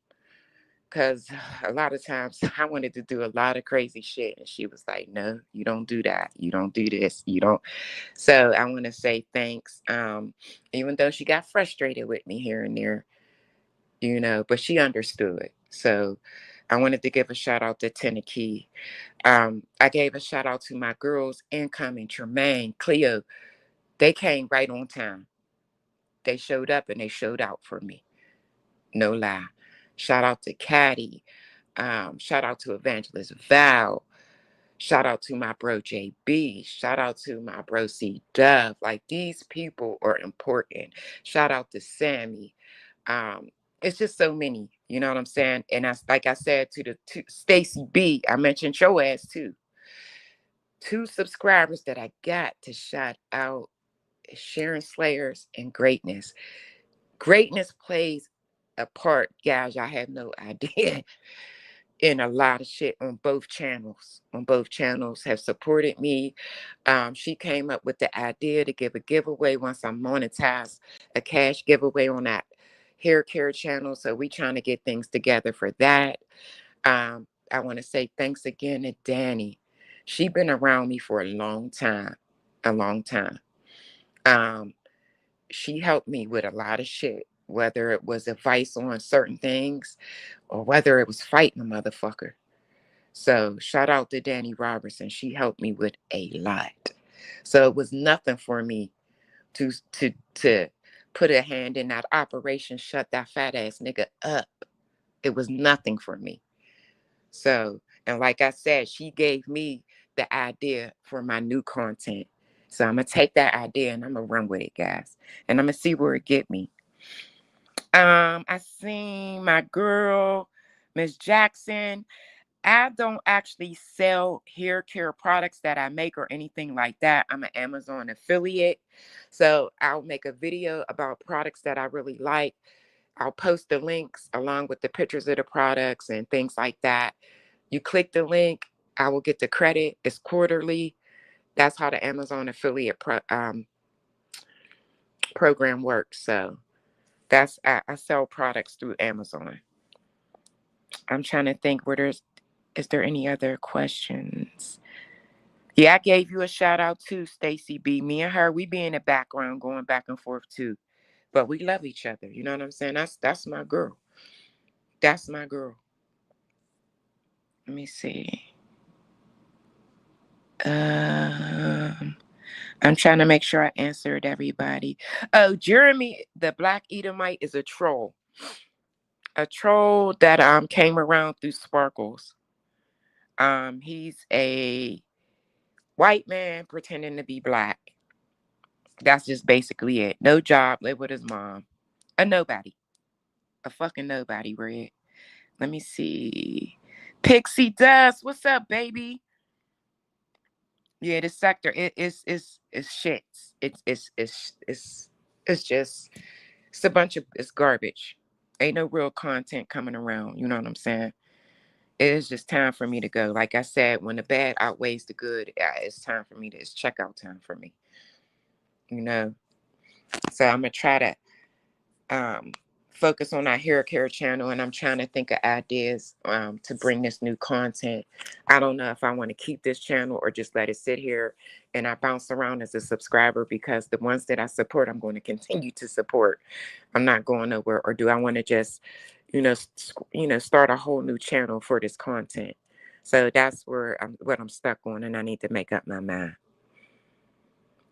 because a lot of times I wanted to do a lot of crazy shit. And she was like, no, you don't do that. You don't do this. You don't. So I want to say thanks. Even though she got frustrated with me here and there, but she understood. So I wanted to give a shout out to Tennessee. I gave a shout out to my girls incoming, Tremaine, Cleo. They came right on time. They showed up and they showed out for me. No lie. Shout out to Caddy. Shout out to Evangelist Val. Shout out to my bro JB. Shout out to my bro C Dove. Like, these people are important. Shout out to Sammy. Um, it's just so many, you know what I'm saying? And like I said to Stacy B, I mentioned your ass too. 2 subscribers that I got to shout out is Sharon Slayers and Greatness. Greatness plays a part, guys. I have no idea. In a lot of shit on both channels. On both channels have supported me. She came up with the idea to give a giveaway once I monetize a cash giveaway on that hair care channel. So we trying to get things together for that. I want to say thanks again to Danny. She been around me for a long time. A long time. She helped me with a lot of shit, whether it was advice on certain things or whether it was fighting a motherfucker. So shout out to Danny Robertson. She helped me with a lot. So it was nothing for me to put a hand in that operation, shut that fat ass nigga up. It was nothing for me. So, and like I said, she gave me the idea for my new content. So I'm gonna take that idea and I'm gonna run with it, guys. And I'm gonna see where it get me. I seen my girl, Miss Jackson. I don't actually sell hair care products that I make or anything like that. I'm an Amazon affiliate. So I'll make a video about products that I really like. I'll post the links along with the pictures of the products and things like that. You click the link, I will get the credit. It's quarterly. That's how the Amazon affiliate program works. So I sell products through Amazon. I'm trying to think is there any other questions? Yeah, I gave you a shout out too, Stacy B. Me and her, we be in the background going back and forth too. But we love each other. You know what I'm saying? That's my girl. That's my girl. Let me see. I'm trying to make sure I answered everybody. Oh, Jeremy, the Black Edomite, is a troll. A troll that came around through Sparkles. He's a white man pretending to be black. That's just basically it. No job, live with his mom. A nobody. A fucking nobody, Red. Let me see. Pixie Dust, what's up, baby? Yeah, this sector is shit. It's just it's a bunch of it's garbage. Ain't no real content coming around. You know what I'm saying? It is just time for me to go. Like I said, when the bad outweighs the good, it's time for me to. It's checkout time for me. You know. So I'm gonna try to focus on our hair care channel, and I'm trying to think of ideas to bring this new content. I don't know if I want to keep this channel or just let it sit here and I bounce around as a subscriber, because the ones that I support, I'm going to continue to support. I'm not going nowhere. Or do I want to just, start a whole new channel for this content? So that's what I'm stuck on, and I need to make up my mind.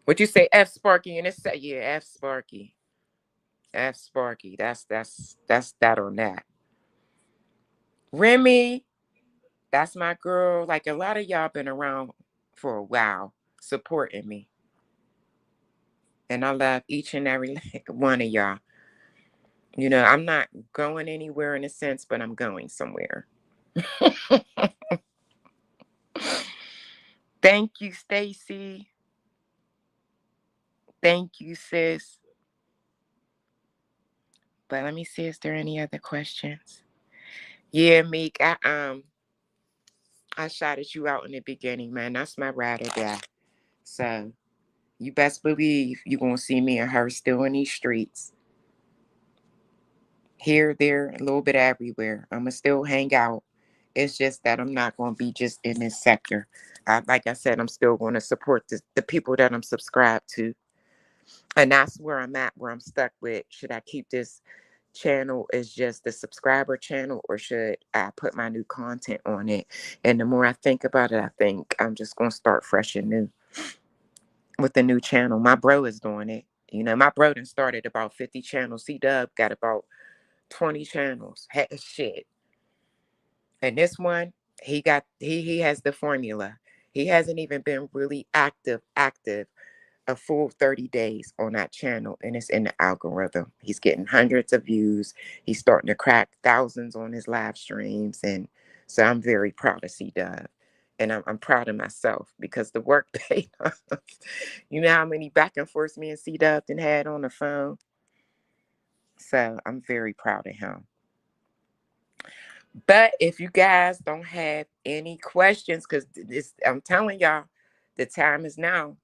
What you say, F Sparky? And it's yeah, F Sparky. F Sparky. That's that on that. Remy, that's my girl. Like, a lot of y'all been around for a while supporting me. And I love each and every one of y'all. I'm not going anywhere in a sense, but I'm going somewhere. Thank you, Stacy. Thank you, sis. But let me see, is there any other questions? Yeah, Meek, I shouted you out in the beginning, man. That's my ride or die. So you best believe you're gonna see me and her still in these streets. Here, there, a little bit everywhere. I'ma still hang out. It's just that I'm not gonna be just in this sector. Like I said, I'm still gonna support the people that I'm subscribed to. And that's where I'm at, where I'm stuck with. Should I keep this channel is just the subscriber channel, or should I put my new content on it? And the more I think about it, I think I'm just going to start fresh and new with the new channel. My bro is doing it. You know, my bro done started about 50 channels. C-Dub got about 20 channels. Shit. And this one, he has the formula. He hasn't even been really active a full 30 days on that channel, and it's in the algorithm. He's getting hundreds of views. He's starting to crack thousands on his live streams. And so I'm very proud of C-Dub. And I'm proud of myself because the work paid off. You know how many back and forths me and C-Dub had on the phone? So I'm very proud of him. But if you guys don't have any questions, because I'm telling y'all, the time is now.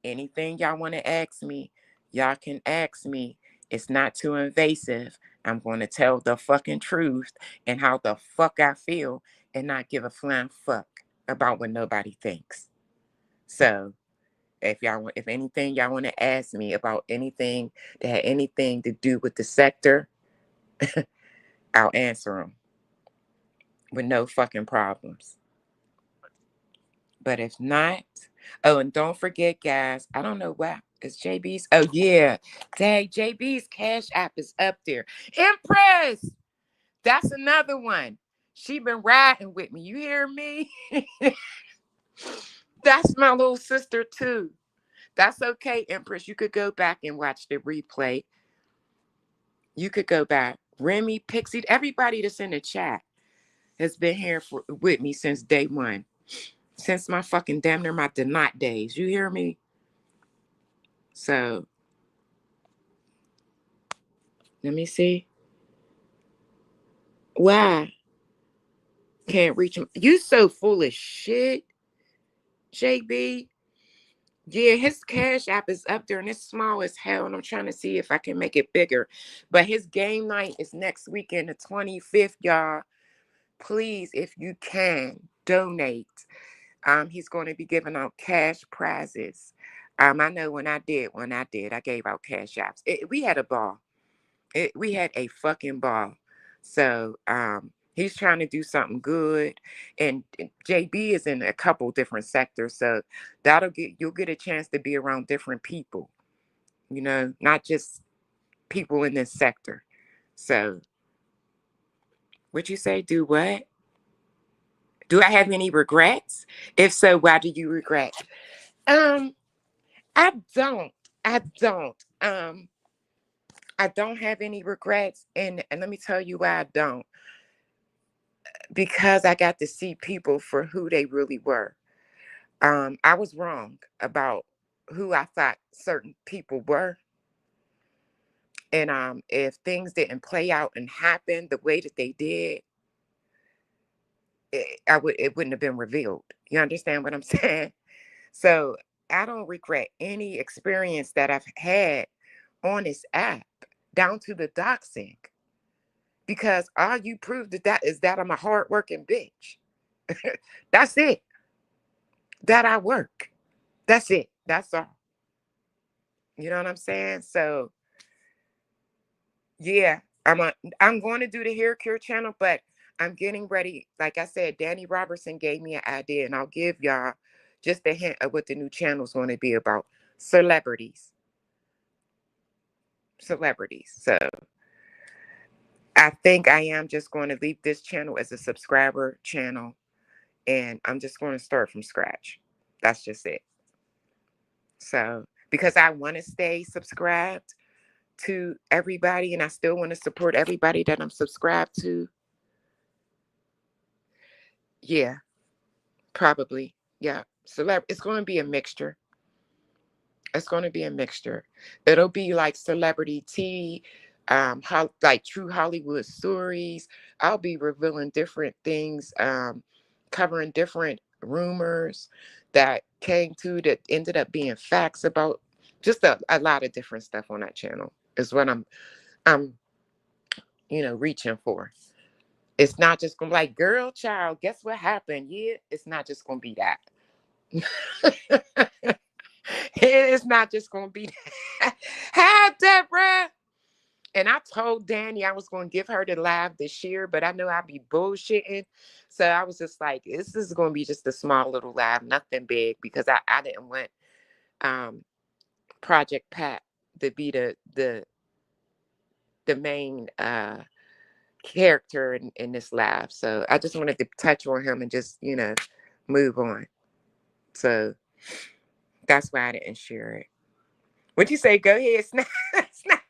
Anything y'all want to ask me, y'all can ask me. It's not too invasive. I'm going to tell the fucking truth and how the fuck I feel and not give a flying fuck about what nobody thinks. So if anything y'all want to ask me about anything that had anything to do with the sector, I'll answer them with no fucking problems. But if not, oh, and don't forget, guys, I don't know why. It's JB's. Oh, yeah. Dang, JB's Cash App is up there. Empress! That's another one. She been riding with me. You hear me? That's my little sister, too. That's okay, Empress. You could go back and watch the replay. You could go back. Remy, Pixie, everybody that's in the chat has been here with me since day one. Since my fucking damn near my Denot days. You hear me? So, let me see. Why? Can't reach him. You so full of shit, JB. Yeah, his Cash App is up there and it's small as hell. And I'm trying to see if I can make it bigger. But his game night is next weekend, the 25th, y'all. Please, if you can, donate. He's going to be giving out cash prizes. I know when I did, I gave out Cash Apps. We had a ball. We had a fucking ball. So he's trying to do something good. And JB is in a couple different sectors. So you'll get a chance to be around different people, you know, not just people in this sector. So what you say? Do what? Do I have any regrets? If so, why do you regret? I don't. I don't. I don't have any regrets. And let me tell you why I don't. Because I got to see people for who they really were. I was wrong about who I thought certain people were. And if things didn't play out and happen the way that they did, it wouldn't have been revealed. You understand what I'm saying? So I don't regret any experience that I've had on this app, down to the doxing, because all you proved that is that I'm a hardworking bitch. That's it. That I work. That's it. That's all. You know what I'm saying? So yeah, I'm going to do the hair care channel, but I'm getting ready. Like I said, Danny Robertson gave me an idea, and I'll give y'all just a hint of what the new channel is going to be about. Celebrities. So I think I am just going to leave this channel as a subscriber channel, and I'm just going to start from scratch. That's just it. So because I want to stay subscribed to everybody, and I still want to support everybody that I'm subscribed to. Yeah, probably. Yeah. It's going to be a mixture. It's going to be a mixture. It'll be like celebrity tea, like true Hollywood stories. I'll be revealing different things, covering different rumors that came to that ended up being facts about just a lot of different stuff on that channel is what I'm reaching for. It's not just gonna be like, girl, child, guess what happened? Yeah, it's not just gonna be that. It's not just gonna be that. Hi, Deborah. And I told Danny I was going to give her the live this year, but I know I'd be bullshitting. So I was just like, this is going to be just a small little live, nothing big, because I didn't want um, Project Pat to be the main character in this live. So I just wanted to touch on him and just, move on. So that's why I didn't share it. What'd you say? Go ahead, Snap. Snap.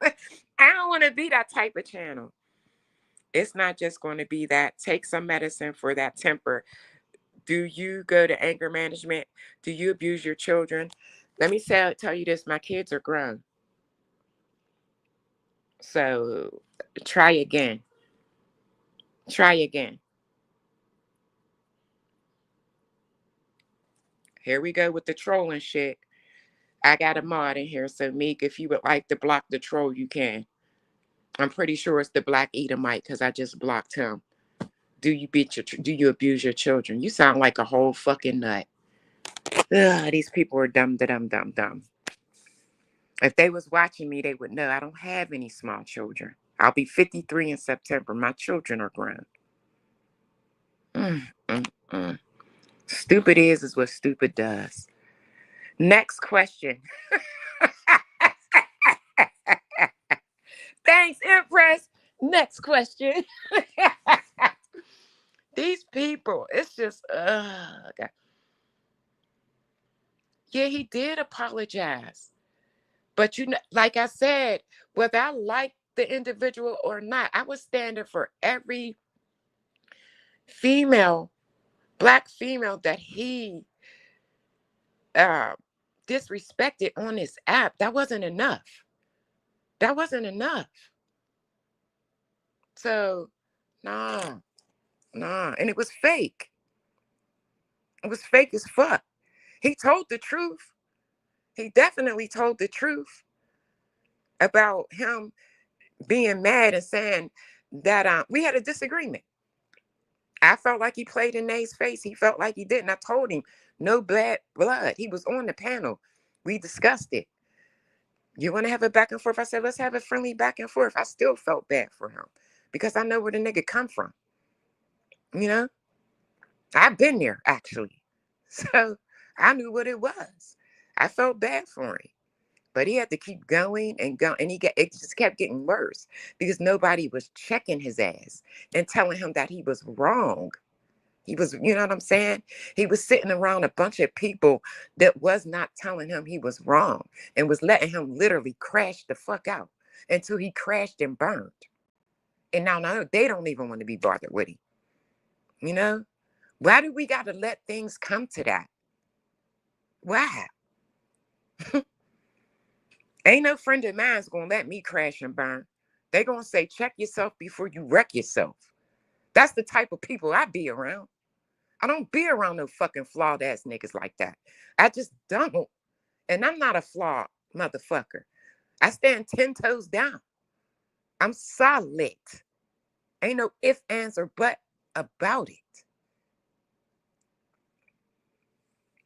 I don't want to be that type of channel. It's not just going to be that. Take some medicine for that temper. Do you go to anger management? Do you abuse your children? Let me tell you this. My kids are grown. So try again. Try again. Here we go with the trolling shit. I got a mod in here. So Meek, if you would like to block the troll, you can. I'm pretty sure it's the Black Edomite because I just blocked him. Do you abuse your children? You sound like a whole fucking nut. Ugh, these people are dumb, dumb, dumb, dumb. If they was watching me, they would know I don't have any small children. I'll be 53 in September. My children are grown. Mm, mm, mm. Stupid is what stupid does. Next question. Thanks, Empress. Next question. These people, it's just, God. Yeah, he did apologize. But like I said, whether I like the individual or not, I was standing for every female, Black female that he disrespected on this app. That wasn't enough. That wasn't enough. So, nah. And it was fake. It was fake as fuck. He told the truth. He definitely told the truth about him being mad and saying that we had a disagreement. I felt like he played in Nate's face. He felt like he didn't. I told him, no bad blood. He was on the panel. We discussed it. You want to have a back and forth? I said, let's have a friendly back and forth. I still felt bad for him because I know where the nigga come from. I've been there, actually. So I knew what it was. I felt bad for him. But he had to keep going and going. And it just kept getting worse because nobody was checking his ass and telling him that he was wrong. He was, you know what I'm saying? He was sitting around a bunch of people that was not telling him he was wrong and was letting him literally crash the fuck out until he crashed and burned. And now they don't even want to be bothered with him. Why do we got to let things come to that? Why? Ain't no friend of mine's going to let me crash and burn. They going to say, check yourself before you wreck yourself. That's the type of people I be around. I don't be around no fucking flawed ass niggas like that. I just don't. And I'm not a flawed motherfucker. I stand 10 toes down. I'm solid. Ain't no ifs, ands, or but about it.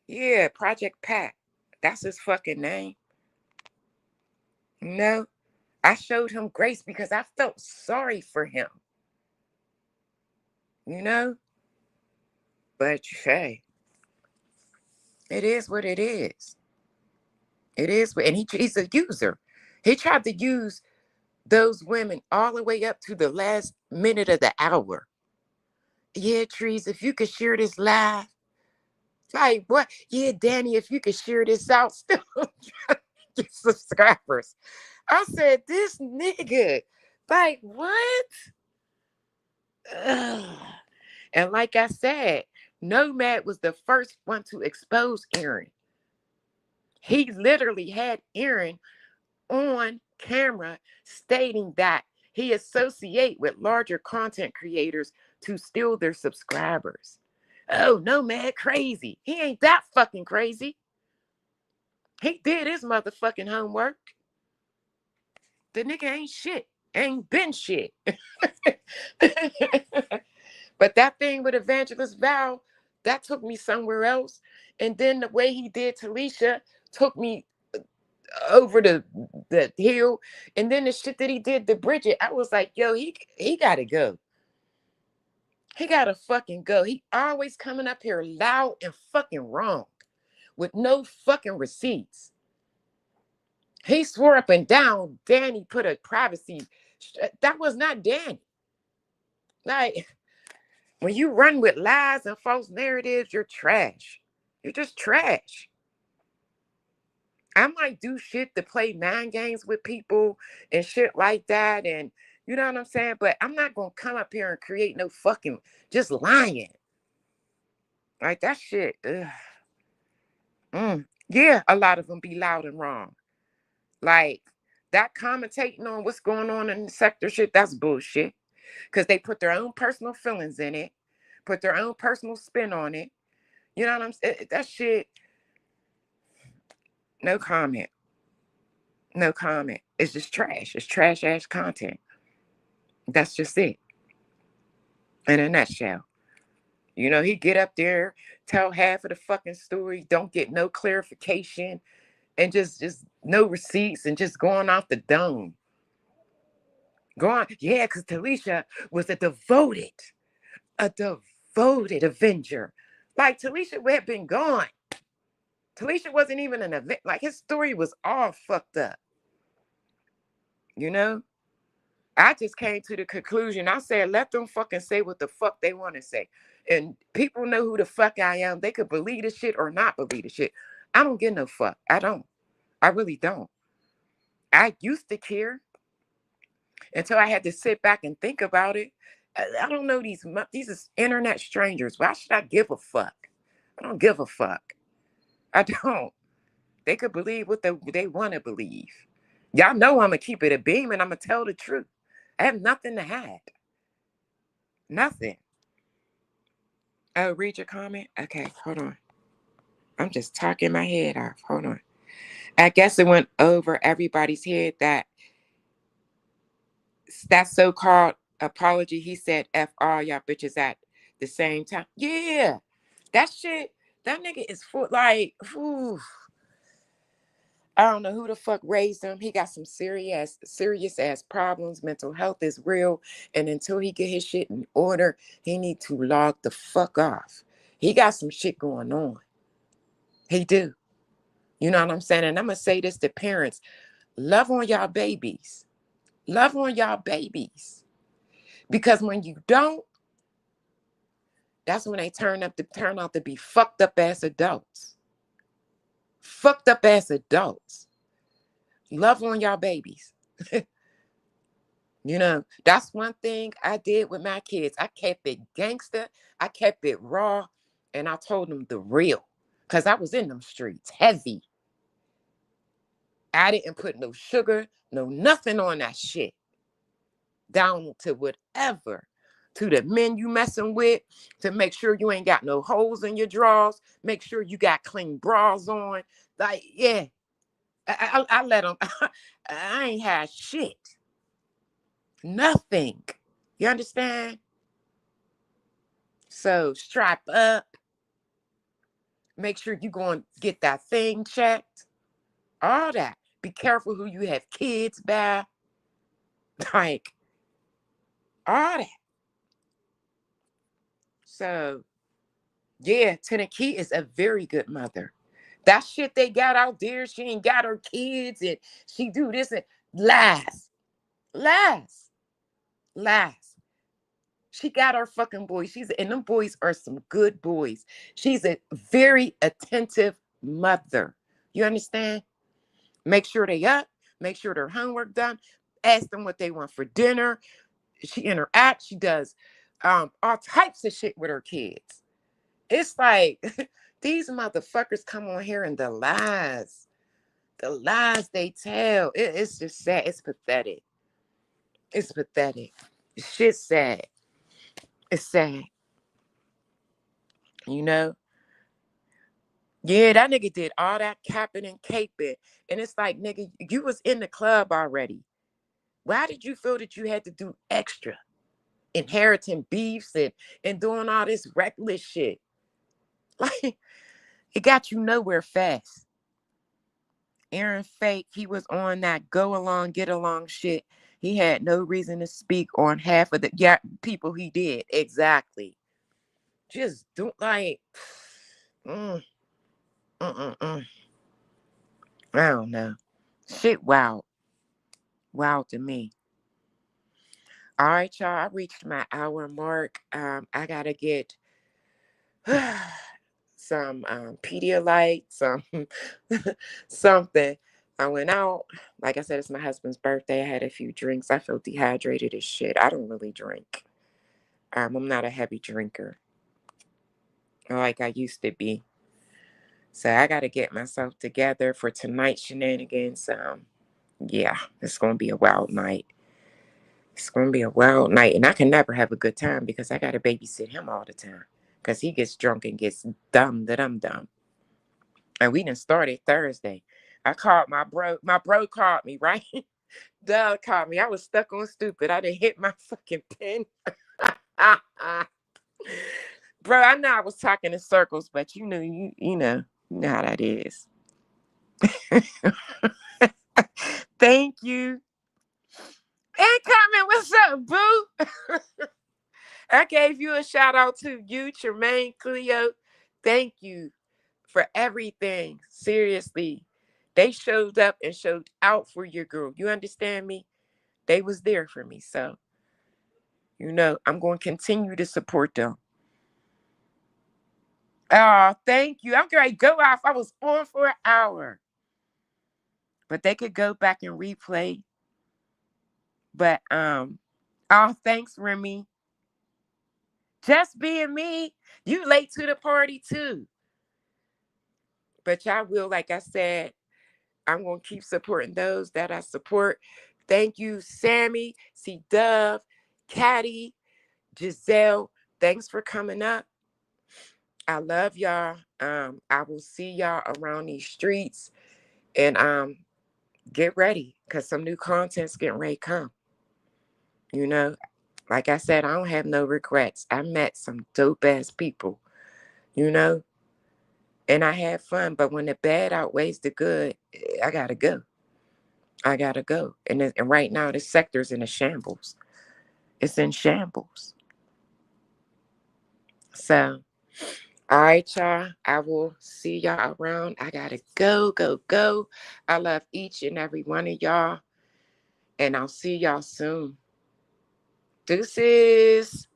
Yeah, Project Pat. That's his fucking name. I showed him grace because I felt sorry for him. But hey, it is what it is. It is, and he's a user. He tried to use those women all the way up to the last minute of the hour. Yeah, Trees, if you could share this live. Like, what? Yeah, Danny, if you could share this out, still get subscribers. I said, this nigga, like, what? Ugh. And like I said, Nomad was the first one to expose Aaron. He literally had Aaron on camera stating that he associate with larger content creators to steal their subscribers. Oh, Nomad crazy. He ain't that fucking crazy. He did his motherfucking homework. The nigga ain't shit. Ain't been shit. But that thing with Evangelist Val, that took me somewhere else. And then the way he did Talisha took me over the hill. And then the shit that he did to Bridget, I was like, yo, he gotta go. He gotta fucking go. He always coming up here loud and fucking wrong with no fucking receipts. He swore up and down Danny put a privacy. That was not Danny. Like, when you run with lies and false narratives, you're trash. You're just trash. I might do shit to play mind games with people and shit like that. And you know what I'm saying? But I'm not going to come up here and create no fucking just lying. Like that shit. Yeah, a lot of them be loud and wrong. Like that commentating on what's going on in the sector shit, that's bullshit. Because they put their own personal feelings in it, put their own personal spin on it. You know what I'm saying? That shit, no comment. No comment. It's just trash. It's trash ass content. That's just it. In a nutshell. You know, he get up there, tell half of the fucking story, don't get no clarification, and just no receipts and just going off the dome. Going, yeah, because Talisha was a devoted Avenger. Like Talisha had been gone. Talisha wasn't even an event. Like his story was all fucked up. You know? I just came to the conclusion. I said, let them fucking say what the fuck they want to say. And people know who the fuck I am. They could believe the shit or not believe the shit. I don't give no fuck. I don't. I really don't. I used to care until I had to sit back and think about it. I don't know these is internet strangers. Why should I give a fuck? I don't give a fuck. I don't. They could believe what they want to believe. Y'all know I'm going to keep it a beam and I'm going to tell the truth. I have nothing to hide. Nothing. Oh, read your comment? Okay, hold on. I'm just talking my head off. Hold on. I guess it went over everybody's head that so-called apology, he said F all y'all bitches at the same time. Yeah. That shit, that nigga is full, like, whew. I don't know who the fuck raised him. He got some serious ass problems. Mental health is real. And until he get his shit in order, he need to log the fuck off. He got some shit going on. He do. You know what I'm saying? And I'm going to say this to parents. Love on y'all babies. Love on y'all babies. Because when you don't, that's when they turn out to be fucked up ass adults. Fucked up ass adults. Love on y'all babies. You know, that's one thing I did with my kids. I kept it gangster. I kept it raw. And I told them the real. Because I was in them streets heavy. I didn't put no sugar, no nothing on that shit. Down to whatever. To the men you messing with. To make sure you ain't got no holes in your drawers. Make sure you got clean bras on. Like, yeah. I let them. I ain't had shit. Nothing. You understand? So strap up. Make sure you go and get that thing checked. All that. Be careful who you have kids by. Like, all that. So, yeah, Tanaki is a very good mother. That shit they got out there, she ain't got her kids and she do this and lies. Lies. Lies. She got her fucking boys. And them boys are some good boys. She's a very attentive mother. You understand? Make sure they up. Make sure their homework done. Ask them what they want for dinner. She interacts. She does all types of shit with her kids. It's like these motherfuckers come on here and the lies they tell. It's just sad. It's pathetic. It's pathetic. Shit's sad. It's sad. You know? Yeah, that nigga did all that capping and caping. And it's like, nigga, you was in the club already. Why did you feel that you had to do extra? Inheriting beefs and doing all this reckless shit. Like, it got you nowhere fast. Aaron fake. He was on that go along, get along shit. He had no reason to speak on half of the people he did. Exactly. Just don't like. Mm, mm. I don't know. Shit, wow. Wow to me. All right, y'all. I reached my hour mark. I gotta get some Pedialyte, some something. I went out. Like I said, it's my husband's birthday. I had a few drinks. I feel dehydrated as shit. I don't really drink. I'm not a heavy drinker like I used to be. So I gotta get myself together for tonight's shenanigans. Yeah, it's gonna be a wild night. It's gonna be a wild night, and I can never have a good time because I gotta babysit him all the time. Cause he gets drunk and gets dumb that I'm dumb. And we done started Thursday. I called my bro. My bro called me, right? Doug called me. I was stuck on stupid. I done hit my fucking pen. Bro, I know I was talking in circles, but you know, you know how that is. Thank you. Incoming, what's up, boo? I gave you a shout out to you, Tremaine, Cleo. Thank you for everything. Seriously. They showed up and showed out for your girl. You understand me? They was there for me. So, I'm going to continue to support them. Oh, thank you. I'm going to go off. I was on for an hour. But they could go back and replay. But, oh, thanks, Remy. Just being me. You late to the party, too. But y'all will, like I said, I'm going to keep supporting those that I support. Thank you, Sammy, C Dove, Caddy, Giselle. Thanks for coming up. I love y'all. I will see y'all around these streets. And get ready because some new content's getting ready to come. Like I said, I don't have no regrets. I met some dope ass people, and I had fun. But when the bad outweighs the good, I gotta go. I gotta go. And right now, the sector's in a shambles. It's in shambles. So, all right, y'all. I will see y'all around. I gotta go, go, go. I love each and every one of y'all. And I'll see y'all soon. Deuces.